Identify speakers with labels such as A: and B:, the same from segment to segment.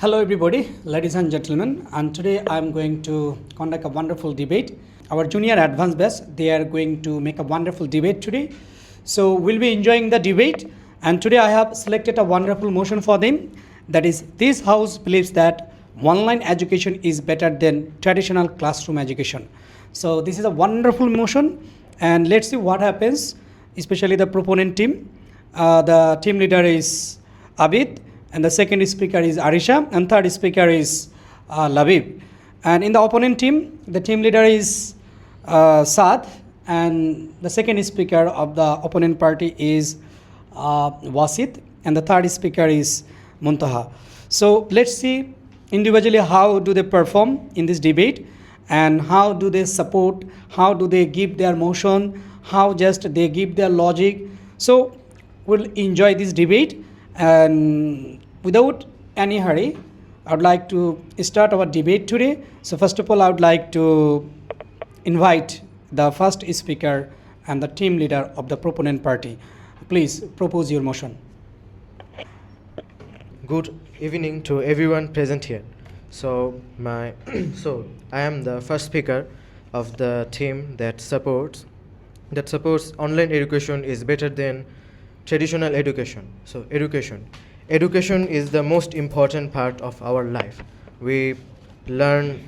A: Hello everybody, ladies and gentlemen, and today I am going to conduct a wonderful debate. Our junior advanced batch, they are going to make a wonderful debate today. So we'll be enjoying the debate, and today I have selected a wonderful motion for them. That is, this house believes that online education is better than traditional classroom education. So this is a wonderful motion, and let's see what happens, especially the proponent team. The team leader is Abid, and the second speaker is Arisha, and third speaker is Labib. And in the opponent team, the team leader is Saad, and the second speaker of the opponent party is Wasit, and the third speaker is Muntaha. So let's see individually how do they perform in this debate, and how do they support, how do they give their motion, how just they give their logic. So we'll enjoy this debate, and without any hurry, I would like to start our debate today. So first of all, I would like to invite the first speaker and the team leader of the proponent party. Please propose your motion.
B: Good evening to everyone present here. So I am the first speaker of the team that supports online education is better than traditional education. So education is the most important part of our life. We learn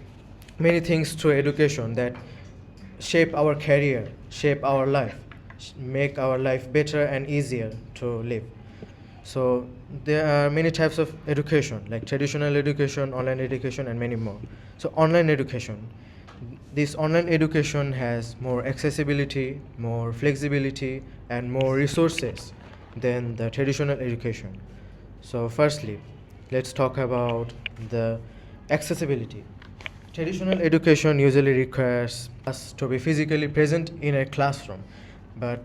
B: many things through education that shape our career, shape our life, make our life better and easier to live. So there are many types of education, like traditional education, online education, and many more. So online education, this online education has more accessibility, more flexibility, and more resources than the traditional education. So firstly, let's talk about the accessibility. Traditional education usually requires us to be physically present in a classroom, but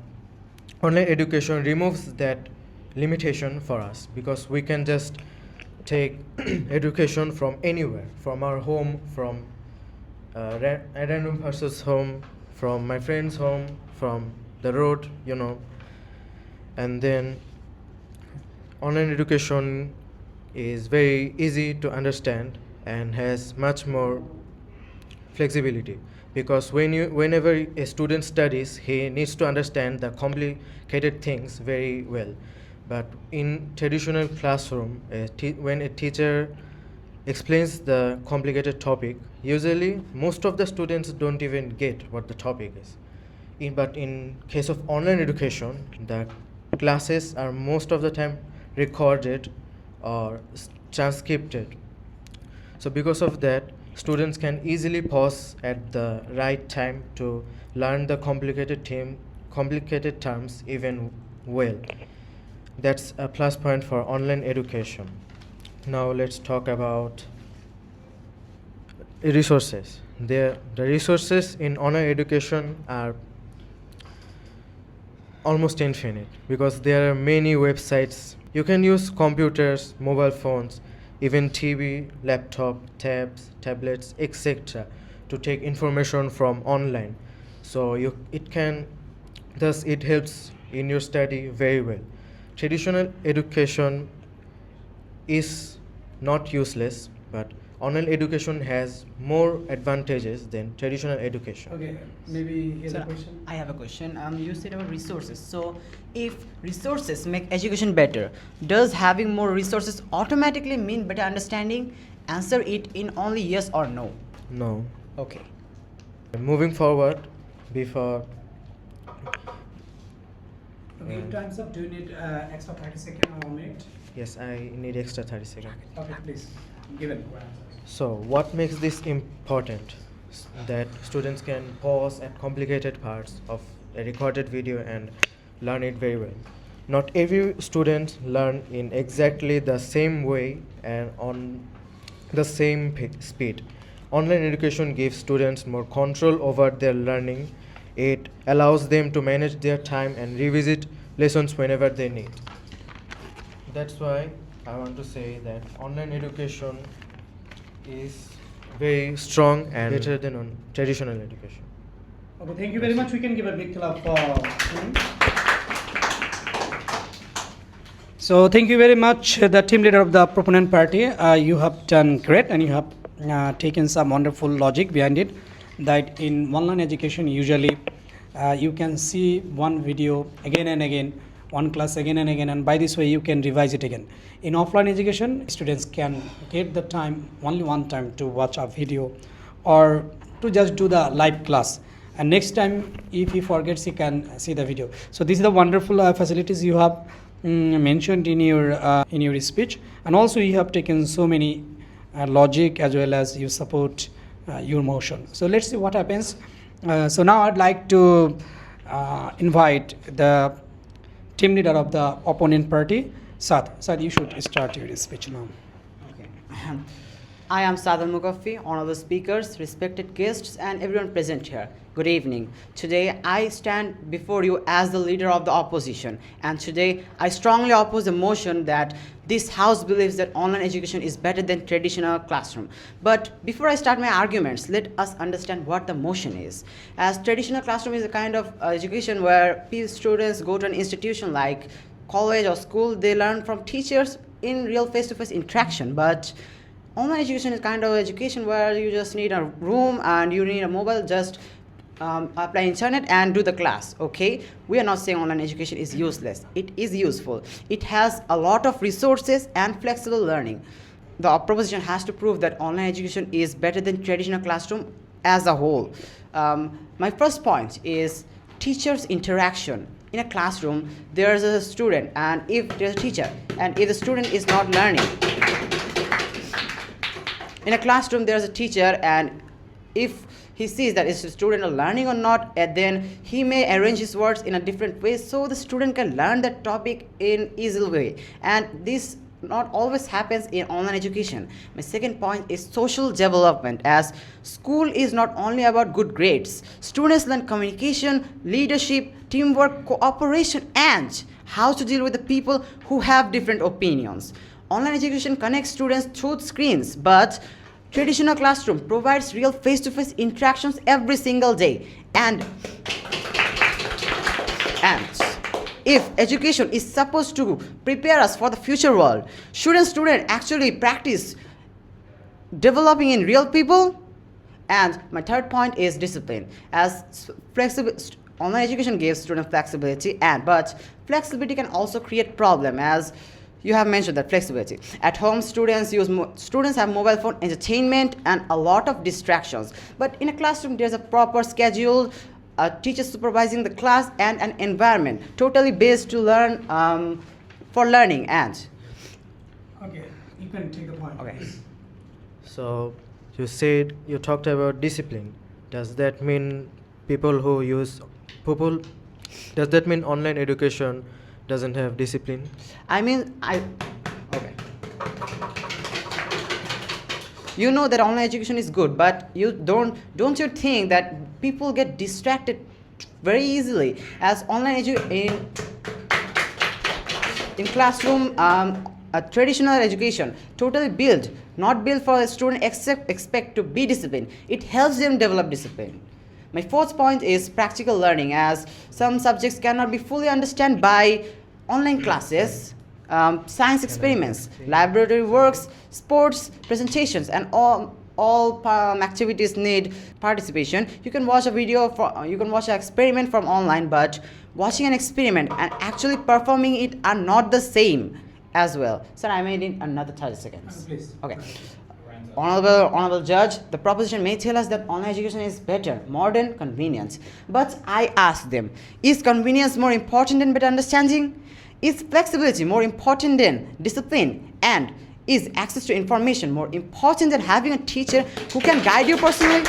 B: online education removes that limitation for us, because we can just take education from anywhere, from our home, from a random person's home, from my friend's home, from the road, and then online education is very easy to understand and has much more flexibility, because whenever a student studies, he needs to understand the complicated things very well. But in traditional classroom, when a teacher explains the complicated topic, usually most of the students don't even get what the topic is. But in case of online education, the classes are most of the time recorded or transcribed. So because of that, students can easily pause at the right time to learn the complicated terms even well. That's a plus point for online education. Now let's talk about resources. The resources in online education are almost infinite, because there are many websites. You can use computers, mobile phones, even TV, laptop, tabs, tablets, etc. to take information from online. So it helps in your study very well. Traditional education is not useless, but online education has more advantages than traditional education.
A: Okay, maybe here's a question.
C: I have a question. You said about resources. So, if resources make education better, does having more resources automatically mean better understanding? Answer it in only yes or no.
B: No.
C: Okay.
B: Moving forward, before
A: Okay, time's up. Do you need extra 30 seconds or 1 minute?
B: yes, I need extra 30 seconds.
A: Okay, please. Given.
B: So what makes this important? That students can pause at complicated parts of a recorded video and learn it very well. Not every student learn in exactly the same way and on the same speed. Online education gives students more control over their learning. It allows them to manage their time and revisit lessons whenever they need. That's why I want to say that online education is very strong and better than on traditional education.
A: Okay, thank you very much. We can give a big clap for him. So thank you very much, the team leader of the Proponent party. You have done great, and you have taken some wonderful logic behind it. That in online education, usually you can see one video again and again, one class again and again, and by this way you can revise it again. In offline education, students can get the time only one time to watch a video, or to just do the live class. And next time, if he forgets, he can see the video. So this is the wonderful facilities you have mentioned in your speech, and also you have taken so many logic, as well as you support your motion. So let's see what happens. So now I'd like to invite the team leader of the opponent party, Sad. Sad, you should start your speech now.
C: Okay. I am Sadal Mukaffi, honorable speakers, respected guests, and everyone present here. Good evening. Today I stand before you as the leader of the opposition, and today I strongly oppose the motion that this house believes that online education is better than traditional classroom. But before I start my arguments, let us understand what the motion is. As traditional classroom is a kind of education where students go to an institution like college or school, they learn from teachers in real face-to-face interaction. But online education is kind of education where you just need a room and you need a mobile, just apply internet and do the class. Okay, we are not saying online education is useless. It is useful. It has a lot of resources and flexible learning. The proposition has to prove that online education is better than traditional classroom as a whole. My first point is teachers' interaction. In a classroom, there's a student, and if there's a teacher, and if the student is not learning, in a classroom there's a teacher, and if he sees that is the student are learning or not, and then he may arrange his words in a different way so the student can learn that topic in easy way, and this not always happens in online education. My second point is social development, as school is not only about good grades. Students learn communication, leadership, teamwork, cooperation, and how to deal with the people who have different opinions. Online education connects students through screens, but traditional classroom provides real face-to-face interactions every single day. And if education is supposed to prepare us for the future world, shouldn't students actually practice developing in real people? And my third point is discipline, as online education gives students flexibility, but flexibility can also create problem, as you have mentioned that flexibility. At home, students have mobile phone entertainment and a lot of distractions. But in a classroom, there's a proper schedule, a teacher supervising the class, and an environment totally based to learn for learning. And
A: Okay, you can take the point.
C: okay,
B: So you talked about discipline. Does that mean does that mean online education doesn't have discipline?
C: okay. You know that online education is good, but don't you think that people get distracted very easily, as online in classroom, a traditional education totally not built for a student expect to be disciplined. It helps them develop discipline. My fourth point is practical learning, as some subjects cannot be fully understood by online classes. Science experiments, laboratory works, sports presentations, and all activities need participation. You can watch an experiment from online, but watching an experiment and actually performing it are not the same as well. Sir, I made it another 30 seconds.
A: Please.
C: Okay. Honorable judge, the proposition may tell us that online education is better, modern, convenient. But I ask them, is convenience more important than better understanding? Is flexibility more important than discipline? And is access to information more important than having a teacher who can guide you personally?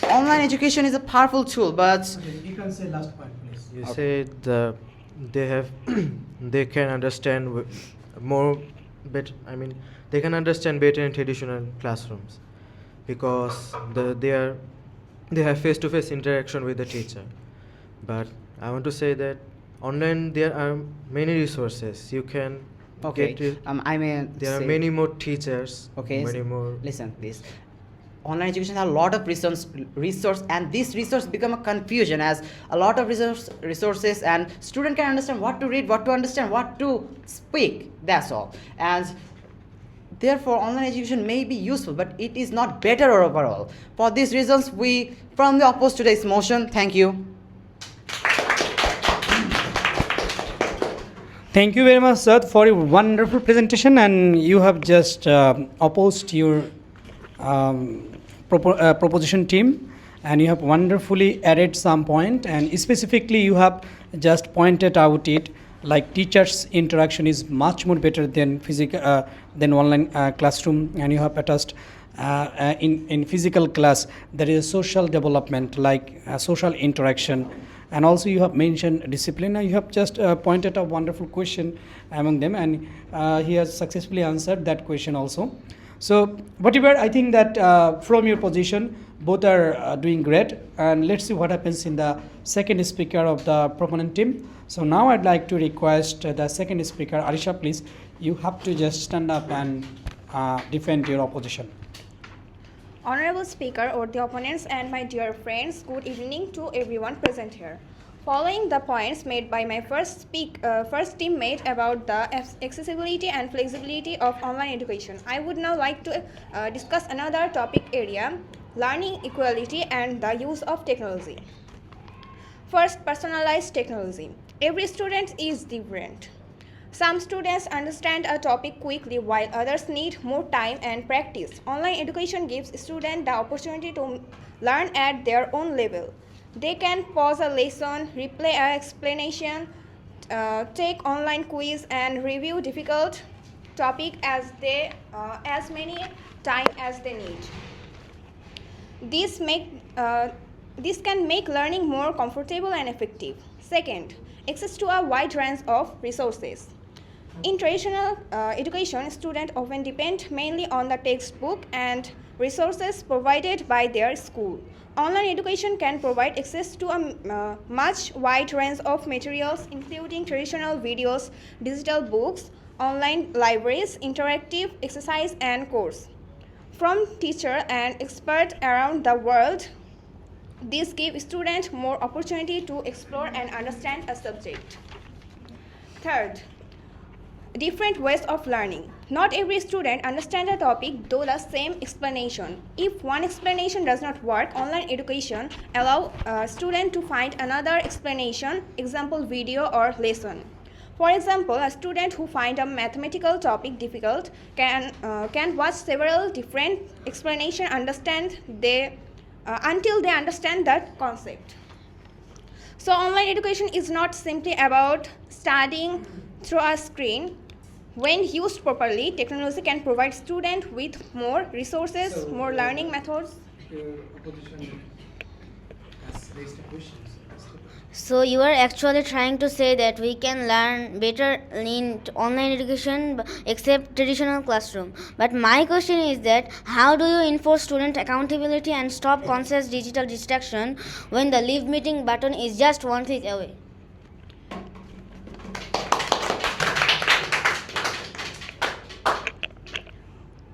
C: Online education is a powerful tool, but
A: Okay, you can say last point, please.
B: You said they can understand more better. They can understand better in traditional classrooms because they have face-to-face interaction with the teacher. But I want to say that online there are many resources. You can
C: okay.
B: get it.
C: There
B: There are many more teachers.
C: Okay.
B: Many more.
C: Listen, please. online education has a lot of resource, and this resource become a confusion as a lot of resources, and student can understand what to read, what to understand, what to speak. That's all. And therefore, online education may be useful, but it is not better overall. For these reasons, we firmly oppose today's motion. Thank you.
A: Thank you very much, sir, for your wonderful presentation, and you have just opposed your proposition team, and you have wonderfully added some point, and specifically you have just pointed out it like teachers interaction is much more better than physical than online classroom, and you have attached in physical class there is social development like social interaction, and also you have mentioned discipline, and you have just pointed a wonderful question among them, and he has successfully answered that question also. So whatever, I think that from your position both are doing great, and let's see what happens in the second speaker of the proponent team. So now I'd like to request the second speaker, Arisha, please. You have to just stand up and defend your opposition.
D: Honorable Speaker, or the opponents, and my dear friends, good evening to everyone present here. Following the points made by my first teammate about the accessibility and flexibility of online education, I would now like to discuss another topic area, learning equality and the use of technology. First, personalized technology. Every student is different. Some students understand a topic quickly while others need more time and practice. Online education gives students the opportunity to learn at their own level. They can pause a lesson, replay an explanation, take online quiz, and review difficult topic as many time as they need. This can make learning more comfortable and effective. Second, access to a wide range of resources. In traditional education, students often depend mainly on the textbook and resources provided by their school. Online education can provide access to a much wide range of materials, including traditional videos, digital books, online libraries, interactive exercise, and course. From teachers and experts around the world, this gives students more opportunity to explore and understand a subject. Third, different ways of learning. Not every student understands a topic through the same explanation. If one explanation does not work, online education allows a student to find another explanation, example video or lesson. For example, a student who finds a mathematical topic difficult can watch several different explanations until they understand that concept. So online education is not simply about studying through a screen. When used properly, technology can provide students with more resources, more learning methods.
A: Your opposition has raised a question.
E: So you are actually trying to say that we can learn better in online education except traditional classroom. But my question is that how do you enforce student accountability and stop conscious digital distraction when the leave meeting button is just one click away?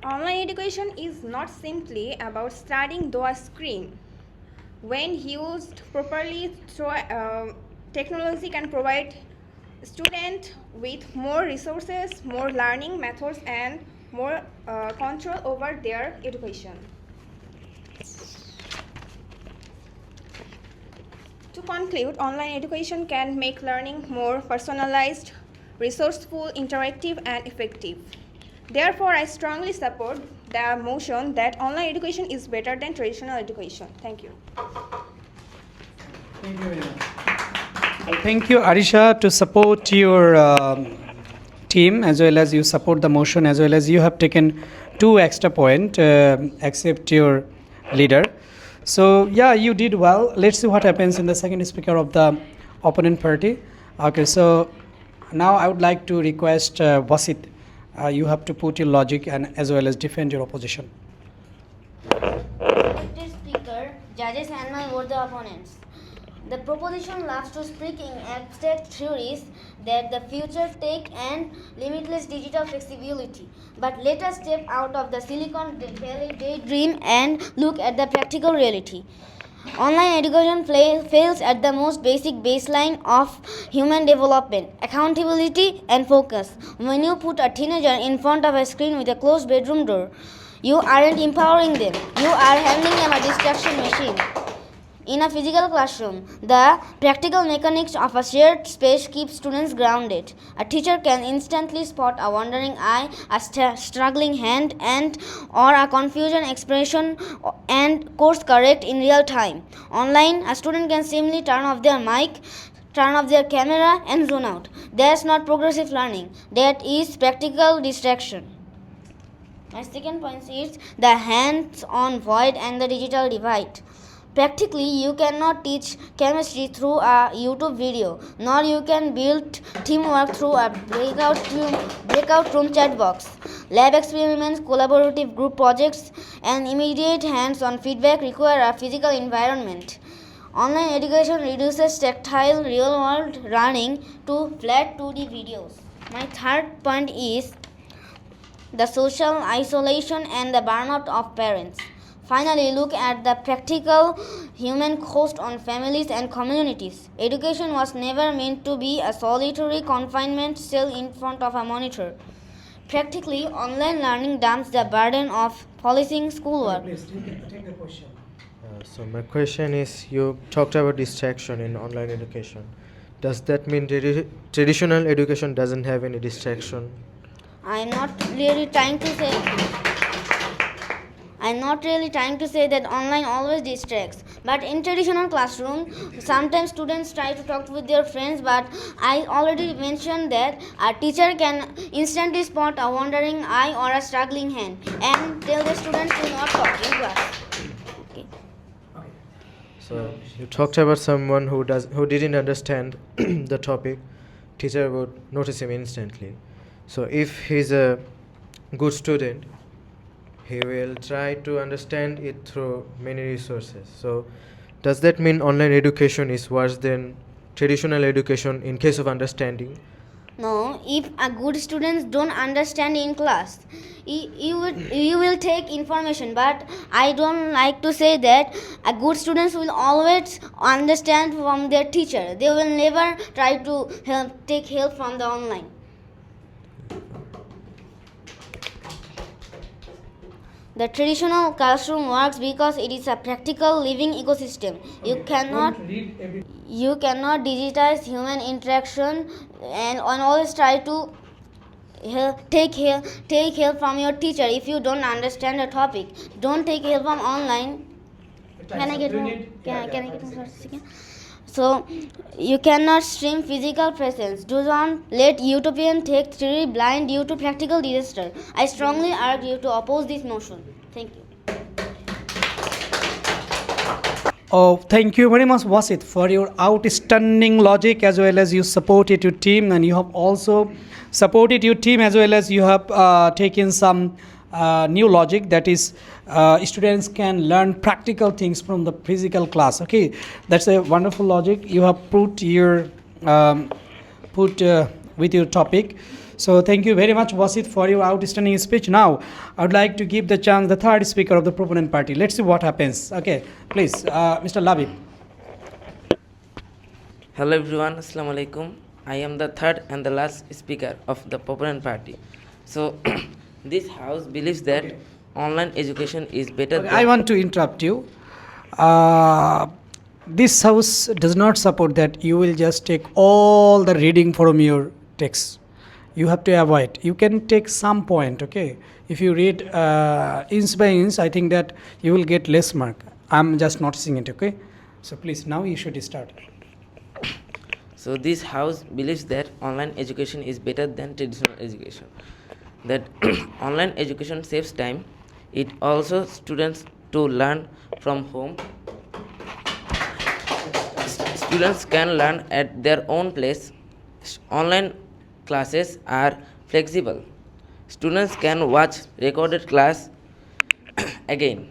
D: Online education is not simply about studying through a screen. When used properly, technology can provide students with more resources, more learning methods, and more control over their education. To conclude, online education can make learning more personalized, resourceful, interactive, and effective. Therefore, I strongly support the motion that online education is better than traditional education. Thank you.
A: Thank you very much. Thank you, Arisha, to support your team, as well as you support the motion, as well as you have taken 2 extra points, except your leader. So yeah, you did well. Let's see what happens in the second speaker of the opponent party. Okay, so now I would like to request Wasit. You have to put your logic and as well as defend your opposition.
E: Respected speaker, judges and my both the opponents. The proposition loves to speak in abstract theories that the future tech and limitless digital flexibility. But let us step out of the Silicon Valley daydream and look at the practical reality. Online education fails at the most basic baseline of human development, accountability and focus. When you put a teenager in front of a screen with a closed bedroom door, you aren't empowering them, you are handing them a distraction machine. In a physical classroom, the practical mechanics of a shared space keep students grounded. A teacher can instantly spot a wandering eye, a struggling hand, or a confusion expression and course correct in real time. Online, a student can simply turn off their mic, turn off their camera, and zone out. That's not progressive learning. That is practical distraction. My second point is the hands-on void and the digital divide. Practically, you cannot teach chemistry through a YouTube video, nor you can build teamwork through a breakout room chat box. Lab experiments, collaborative group projects, and immediate hands-on feedback require a physical environment. Online education reduces tactile real-world learning to flat 2D videos. My third point is the social isolation and the burnout of parents. Finally, look at the practical human cost on families and communities. Education was never meant to be a solitary confinement cell in front of a monitor. Practically, online learning dumps the burden of policing schoolwork.
A: Please take the question.
B: So my question is, you talked about distraction in online education. Does that mean traditional education doesn't have any distraction?
E: I'm not really trying to say that online always distracts. But in traditional classroom, sometimes students try to talk with their friends, but I already mentioned that a teacher can instantly spot a wandering eye or a struggling hand and tell the student to not talk in class. Okay.
B: So you talked about someone who didn't understand the topic. Teacher would notice him instantly. So if he's a good student, he will try to understand it through many resources. So does that mean online education is worse than traditional education in case of understanding?
E: No, if a good students don't understand in class, you will take information. But I don't like to say that a good students will always understand from their teacher. They will never try to take help from the online. The traditional classroom works because it is a practical living ecosystem. You cannot digitize human interaction and always try to take help from your teacher. If you don't understand a topic, don't take help from online. Can I get more? Can I get more? So you cannot stream physical presence. Do not let utopian tech theory blind you to practical disaster. I strongly urge you to oppose this notion. Thank you.
A: Oh, thank you very much, Wasit, for your outstanding logic, as well as you supported your team, and you have also supported your team as well as you have taken some new logic, that is students can learn practical things from the physical class. Okay, that's a wonderful logic you have put with your topic. So thank you very much, Wasit, for your outstanding speech. Now I would like to give the chance the third speaker of the proponent party. Let's see what happens. Okay, please, Mr. Labib.
F: Hello everyone, Assalamu alaikum. I am the third and the last speaker of the proponent party. So this house believes that online education is better than...
A: I want to interrupt you. This house does not support that you will just take all the reading from your text. You have to avoid. You can take some point, okay? If you read inch by inch, I think that you will get less mark. I'm just noticing it, okay? So please, now you should start.
F: So this house believes that online education is better than traditional education. That online education saves time. It also students to learn from home. Students can learn at their own place. Online classes are flexible. Students can watch recorded class again.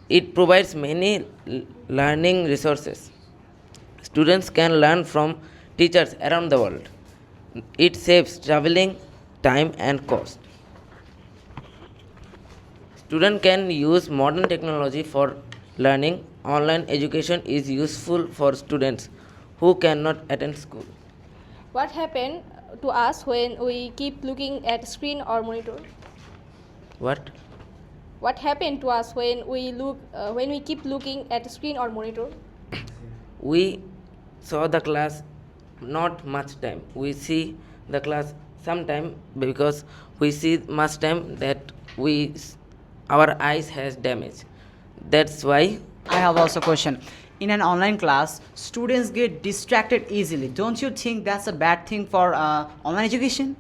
F: It provides many learning resources. Students can learn from teachers around the world. It saves traveling, time, and cost. Students can use modern technology for learning. Online education is useful for students who cannot attend school.
G: What happened to us when we keep looking at screen or monitor?
F: What?
G: What happened to us when we keep looking at screen or monitor?
F: We saw the class not much time. We see the class sometime because we see much time that our eyes has damage. That's why
C: I have also a question. In an online class, students get distracted easily. Don't you think that's a bad thing for online education?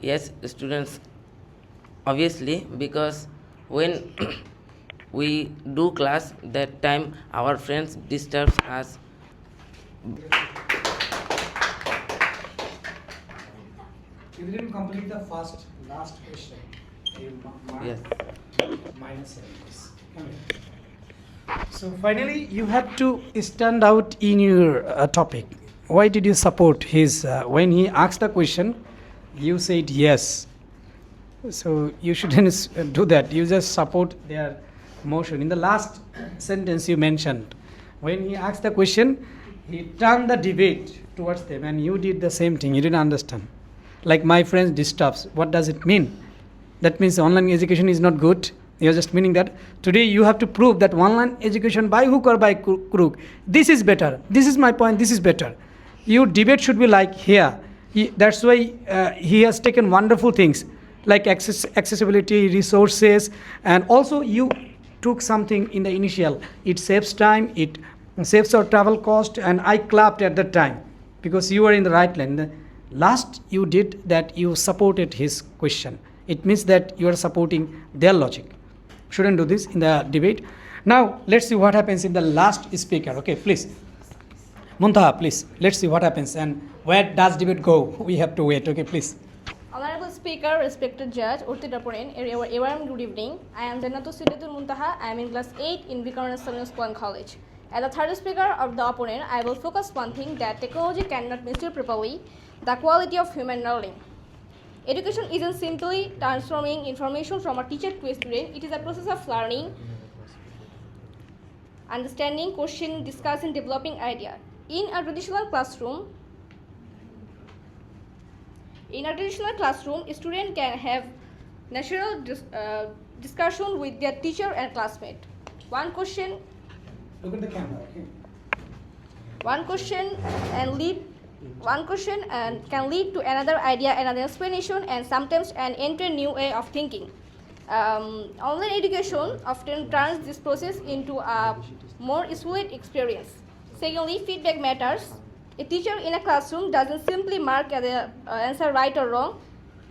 F: yes, students obviously, because when we do class, that time our friends disturbs us.
A: You didn't complete the last question.
F: Yes.
A: Minus 7. Come here. So finally, you had to stand out in your topic. Why did you support his? When he asked the question, you said yes. So you shouldn't do that. You just support their motion. In the last sentence you mentioned, when he asked the question, he turned the debate towards them, and you did the same thing. You didn't understand. Like my friends disturbs. What does it mean? That means online education is not good. You're just meaning that today you have to prove that online education by hook or by crook, this is better. This is my point. This is better. Your debate should be like here. That's why he has taken wonderful things like accessibility, resources, and also you took something in the initial. It saves time. It saves our travel cost, and I clapped at that time because you were in the right lane. The last you did that, you supported his question. It means that you are supporting their logic. Shouldn't do this in the debate. Now let's see what happens in the last speaker. Okay, please. Muntaha, please. Let's see what happens and where does debate go. We have to wait. Okay, please.
G: Honorable Speaker, respected Judge, Proponent, everyone, good evening. I am Jannatul Sidatul Muntaha. I am in class 8 in Vikarna School College. As the third speaker of the opponent, I will focus one thing, that technology cannot measure properly the quality of human learning. Education isn't simply transforming information from a teacher to a student. It is a process of learning, understanding, questioning, discussing, developing ideas. In a traditional classroom, a student can have natural discussion with their teacher and classmate.
A: Look at the camera. Okay.
G: One question can lead to another idea, another explanation, and sometimes an entirely new way of thinking. Online education often turns this process into a more isolated experience. Secondly, feedback matters. A teacher in a classroom doesn't simply mark the answer right or wrong.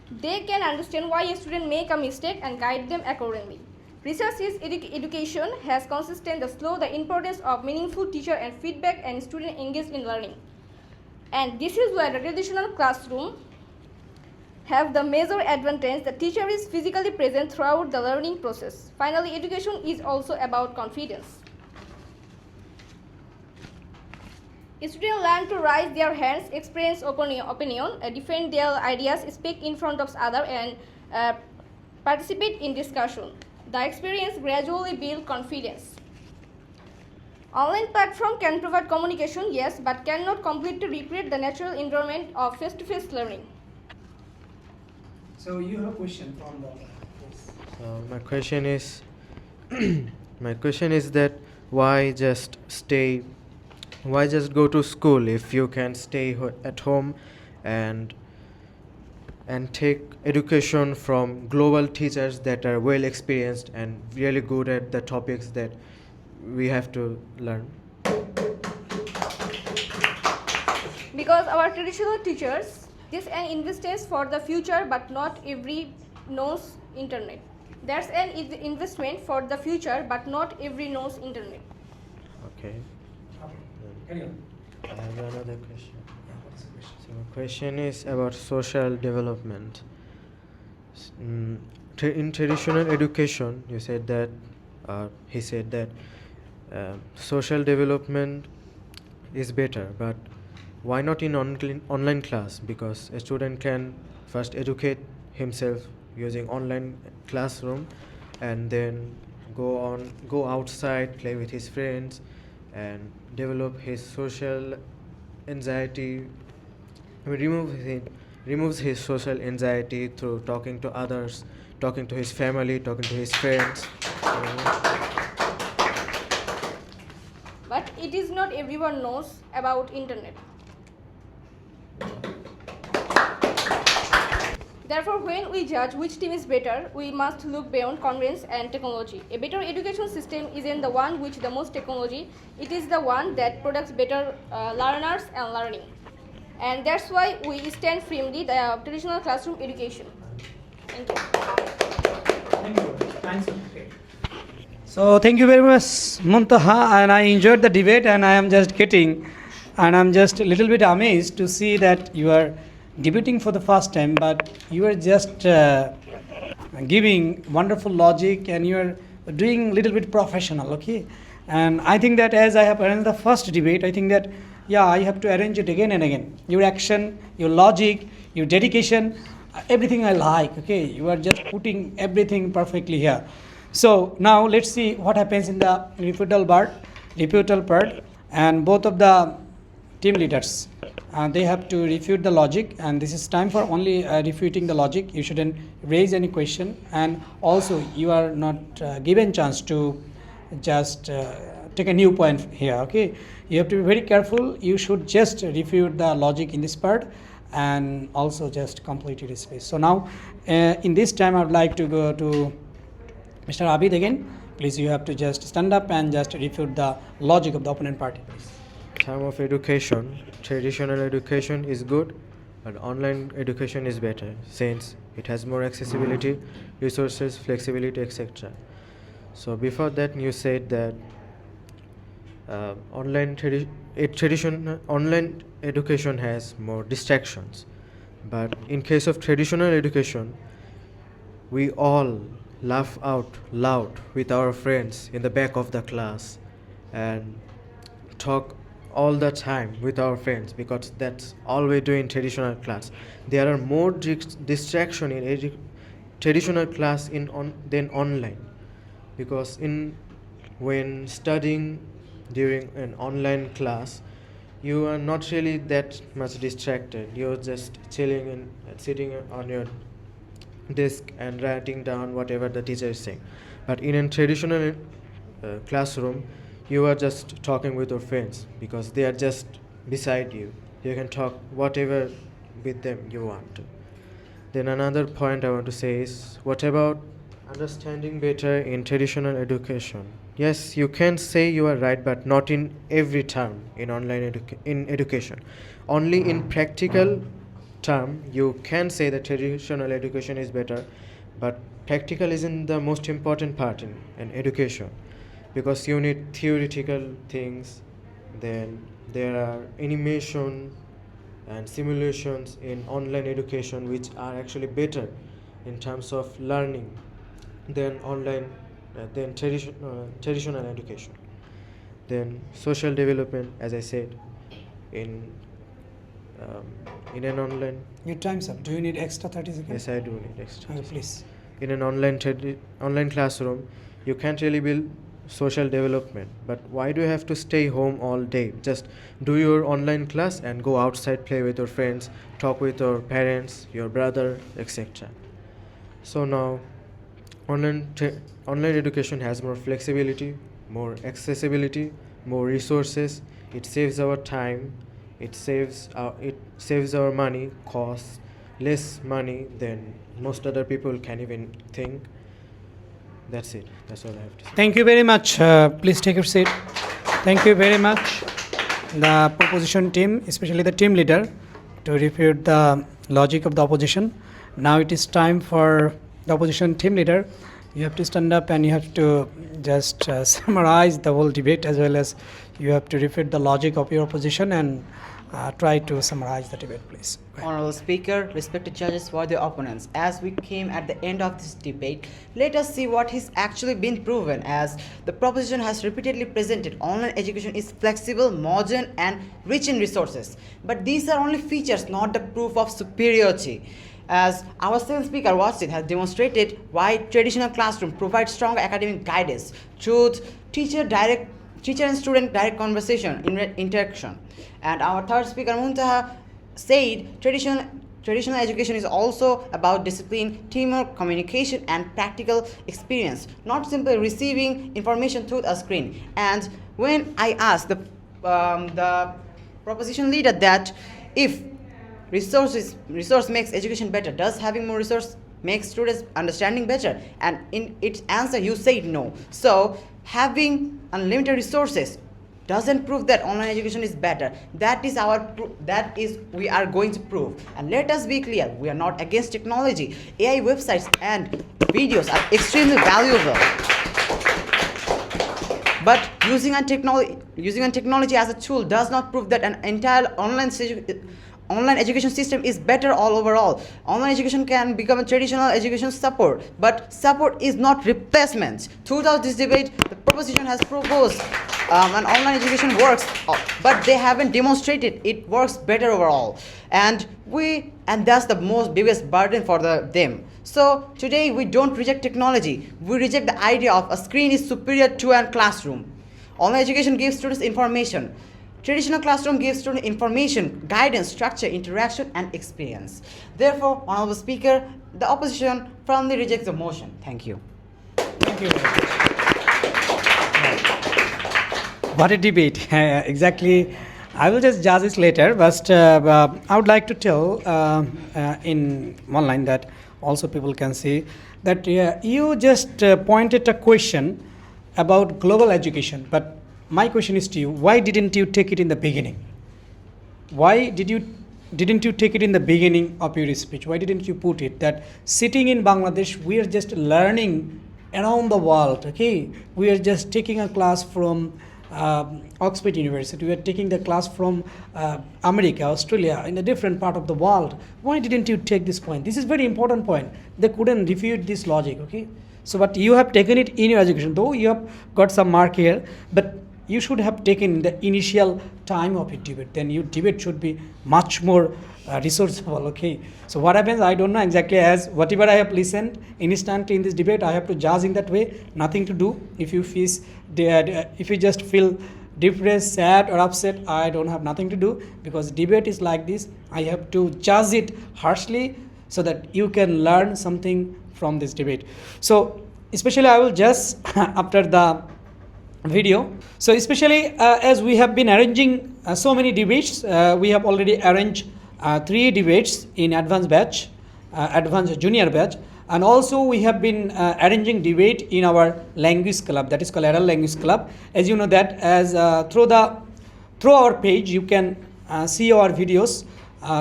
G: They can understand why a student make a mistake and guide them accordingly. Research is education has consistent the importance of meaningful teacher and feedback and student engaged in learning. And this is where the traditional classroom have the major advantage. The teacher is physically present throughout the learning process. Finally, education is also about confidence. Students learn to raise their hands, express opinion, defend their ideas, speak in front of others, and participate in discussion. The experience gradually builds confidence. Online platform can provide communication, yes, but cannot completely recreate the natural environment of face-to-face learning.
A: So you have a question from the.
B: So my question is, that why just go to school if you can stay at home and take education from global teachers that are well experienced and really good at the topics that we have to learn?
G: Because our traditional teachers, this an investment for the future, but not every knows internet. That's an investment for the future, but not every knows internet.
B: Okay.
A: Carry on.
B: I have another question. So my question is about social development. In traditional education, you said that he said that social development is better, but why not in online class? Because a student can first educate himself using online classroom, and then go outside, play with his friends, and develop his social anxiety. I mean, removes his social anxiety through talking to others, talking to his family, talking to his friends.
G: But it is not everyone knows about internet. Therefore, when we judge which team is better, we must look beyond convenience and technology. A better education system isn't the one which the most technology, it is the one that products better learners and learning. And that's why we stand firmly the traditional classroom education. Thank you.
A: Thank you. Thanks. So thank you very much, Muntaha, and I enjoyed the debate, and I'm just a little bit amazed to see that you are debating for the first time, but you are just giving wonderful logic, and you are doing little bit professional, okay? And I think that as I have arranged the first debate, I think that, yeah, I have to arrange it again and again. Your action, your logic, your dedication, everything I like, okay? You are just putting everything perfectly here. So now let's see what happens in the rebuttal part, and both of the team leaders, they have to refute the logic, and this is time for only refuting the logic. You shouldn't raise any question, and also you are not given chance to just take a new point here, okay? You have to be very careful. You should just refute the logic in this part and also just complete your space. So now in this time I would like to go to Mr. Abid again. Please, you have to just stand up and just refute the logic of the opponent party, please.
B: Time of education, traditional education is good, but online education is better since it has more accessibility, resources, flexibility, etc. So before that, you said that online education has more distractions, but in case of traditional education, we all laugh out loud with our friends in the back of the class and talk all the time with our friends, because that's all we do in traditional class. There are more distraction in traditional class than online, because when studying during an online class, you are not really that much distracted. You're just chilling and sitting on your desk and writing down whatever the teacher is saying. But in a traditional classroom, you are just talking with your friends because they are just beside you. You can talk whatever with them you want to. Then another point I want to say is, what about understanding better in traditional education? Yes, you can say you are right, but not in every term in online education. Only in practical term you can say that traditional education is better, but practical isn't the most important part in education, because you need theoretical things. Then there are animation and simulations in online education which are actually better in terms of learning than traditional education. Then social development, as I said, in an online.
A: Your time's up. Do you need extra 30 seconds?
B: Yes, I do need extra.
A: Okay, please.
B: In an online classroom, you can't really build social development. But why do you have to stay home all day? Just do your online class and go outside, play with your friends, talk with your parents, your brother, etc. So now, online education has more flexibility, more accessibility, more resources. It saves our time. It saves our money, costs less money than most other people can even think. That's it. That's all I have to say.
A: Thank you very much. Please take your seat. Thank you very much, the proposition team, especially the team leader, to refute the logic of the opposition. Now it is time for the opposition team leader. You have to stand up and you have to just summarize the whole debate, as well as you have to refute the logic of your opposition, and try to summarize the debate, please. Go ahead.
C: Honorable Speaker, respected judges, for the opponents, as we came at the end of this debate, let us see what has actually been proven. As the proposition has repeatedly presented, online education is flexible, modern, and rich in resources. But these are only features, not the proof of superiority. As our second speaker, Watson, has demonstrated why traditional classroom provides strong academic guidance through teacher and student direct conversation, interaction. And our third speaker, Muntaha, said traditional education is also about discipline, teamwork, communication, and practical experience, not simply receiving information through a screen. And when I asked the proposition leader that if resource makes education better, does having more resource make students understanding better? And in its answer, you said no. So having unlimited resources doesn't prove that online education is better. That is we are going to prove. And let us be clear, we are not against technology. AI websites and videos are extremely valuable. But using technology as a tool does not prove that an entire online education system is better all overall. Online education can become a traditional education support, but support is not replacement. Throughout this debate, the proposition has proposed an online education works, but they haven't demonstrated it works better overall. And that's the biggest burden for them. So today we don't reject technology. We reject the idea of a screen is superior to a classroom. Online education gives students information. Traditional classroom gives students information, guidance, structure, interaction, and experience. Therefore, Honorable Speaker, the opposition firmly rejects the motion. Thank you.
A: Thank you very much. What a debate. Exactly. I will just judge this later, but I would like to tell in one line that also people can see that you just pointed a question about global education, but my question is to you, why didn't you take it in the beginning? Why didn't you take it in the beginning of your speech? Why didn't you put it that sitting in Bangladesh, we are just learning around the world, okay? We are just taking a class from Oxford University, we are taking the class from America, Australia, in a different part of the world. Why didn't you take this point? This is very important point. They couldn't refute this logic, okay? So, but you have taken it in your education, though you have got some mark here, but you should have taken the initial time of your debate. Then your debate should be much more resourceful, okay? So what happens, I don't know exactly, as whatever I have listened instantly in this debate, I have to judge in that way, nothing to do. If you just feel depressed, sad, or upset, I don't have nothing to do, because debate is like this. I have to judge it harshly so that you can learn something from this debate. So especially I will just after the video. So especially as we have been arranging so many debates, we have already arranged 3 debates in advanced batch, advanced junior batch, and also we have been arranging debate in our language club, that is called Adult Language Club. As you know that as through our page you can see our videos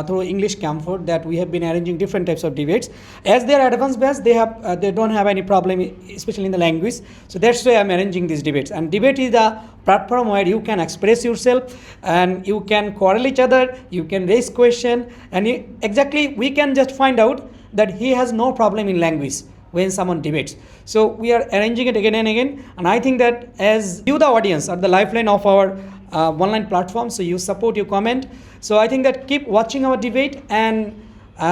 A: through English Camphor, that we have been arranging different types of debates. As they are advanced batch, they don't have any problem, especially in the language. So that's why I'm arranging these debates. And debate is the platform where you can express yourself and you can quarrel each other, you can raise question, and exactly we can just find out that he has no problem in language when someone debates. So we are arranging it again and again, and I think that as you, the audience, are the lifeline of our online platform, so you support, you comment. So I think that keep watching our debate and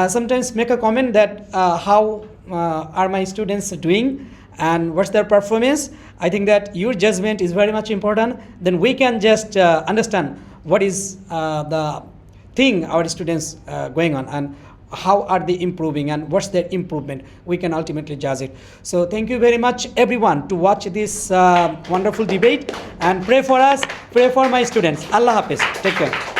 A: sometimes make a comment that how are my students doing and what's their performance. I think that your judgment is very much important. Then we can just understand what is the thing our students going on and how are they improving and what's their improvement. We can ultimately judge it. So thank you very much everyone to watch this wonderful debate, and pray for us, pray for my students. Allah Hafiz. Take care.